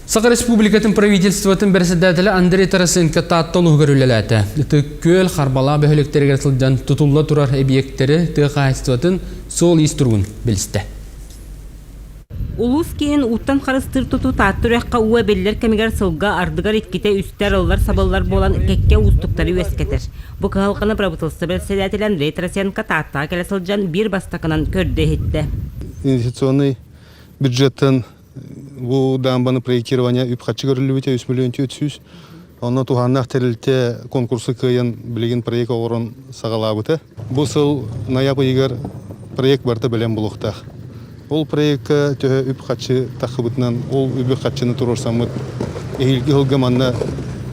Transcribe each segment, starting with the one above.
Сақа республикатын правительствотын председателі Андрей Тарасенко таттылығы көрілеләті. Көл қарбала бөхіліктерге сылжан тұтулла тұрар объекттері тұқайыстыватын сол истұрғын білісті. Улус кейін уттан қарыстыр тұту таттырыққа уа белілер кәмегер сылға ардығар еткете үстер олар сабалар болан кәкке ұстықтары өскетер. Бұ қалқаны правительство председателі Андрей Тарасенко татта кәлі сылжан бір бастақынан көрді етті. Инвестиционный бюджеттен bu dambanı projektirvanya üpqatçı görülübüte 3 milyon tütsüz. Onu tuhannak terilite konkursu kıyan bilgin projekt oğurun sağalabıtı. Bu sıl nayap uygar projekt barda bilen buluqtaq. Ol projektke töhe üpqatçı taqıbıtынан ol üpqatçını turursamıt. Ehilgi hılgamanna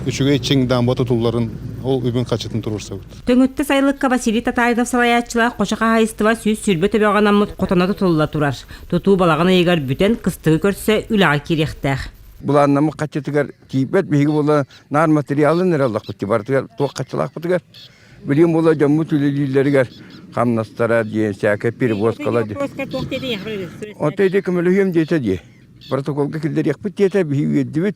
üçüge için damba tutulların ol übün qaçıtын turursa. Töngütte sayılıkka Vasili Tatayдов салаяччылар қошақа хайыстыва сүз сүрбе төбеғанамыт қотана тұтылла тұрар. Тұту балағына егер бүтен қыстығы көрсе үлаға керектәқ. Бұл аннамы қачетігер кейпет бейгі бола нар материалы нераллақ бұтты бартығар, тоқ қачылақ бұтығар. Білген бола жамы түлелейлергер қамнастара дейін сәкі перевозкала дейін. Отайды көмілігем дейті дей. Протоколға келдер еқпіт дейті бейгі едді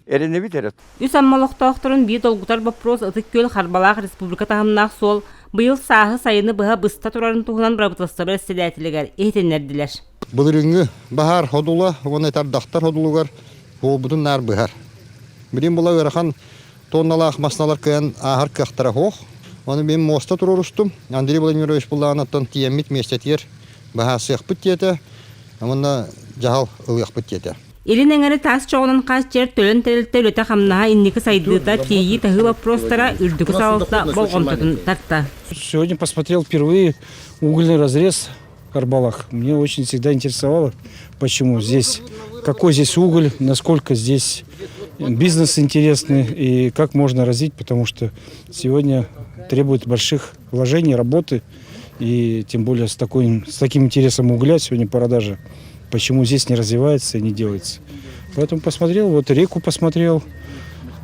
Үс аммалықтақтырын бей долгутар вопрос ытык көл Харбалақ республика тағымнақ сол бұйыл сағы сайыны бұға бұста тұрарын тұғынан правительство председателігер ехтенерділер. Бұл үріңі бағар ходула, оны тардақтар ходулуғар, ол бұдың нар бұғар. Бірін бұла өріқан тонналақ масналар күйен ағар қақтара хоқ. Оны мен моста тұрыр ұстым. Андрей Владимирович бұлағанаттан тиеммет местетер баға сыйық бұт деті, амына жағал ұлық бұт деті. Елін әңірі тас çoğunun қас жер төлін тәрілті өлеті қамнаға иннекі сайдыда тейі тағы вопростара үрдігі салықта болған тұтын тартта. Сегодня посмотрел впервые угольный разрез в Харбалах. Мне очень всегда интересовало, почему здесь, какой здесь уголь, насколько здесь бизнес интересный и как можно развить, потому что сегодня требует больших вложений, работы, и тем более с таким интересом угля сегодня продажа. Почему здесь не развивается и не делается. Поэтому посмотрел, вот реку посмотрел.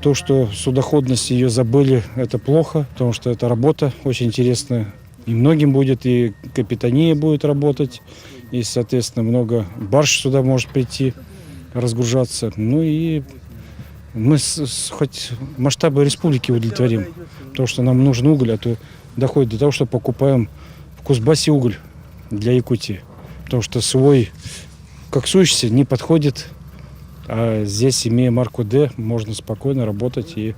То, что судоходность ее забыли, это плохо, потому что это работа очень интересная. И многим будет, и капитания будет работать, и, соответственно, много барж сюда может прийти, разгружаться. Ну и мы хоть масштабы республики удовлетворим, потому что нам нужен уголь, а то доходит до того, что покупаем в Кузбассе уголь для Якутии, потому что свой коксующийся не подходит, а здесь, имея марку D, можно спокойно работать и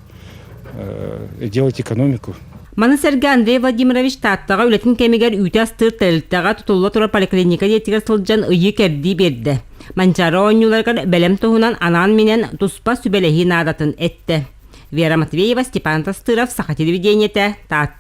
делать экономику. Манысерге Андрей Владимирович таттаға үлетін кемегер үйті астыр тәліттаға тұтылы тұрар поликлиника детігер сылджан үйі кәрді берді. Манчары ойнуларғар бәлем тұғынан анан менен тұспа сүбелехи надатын әтті. Вера Матвеева, Степан Тастыров, Саха телевидениеті, татта.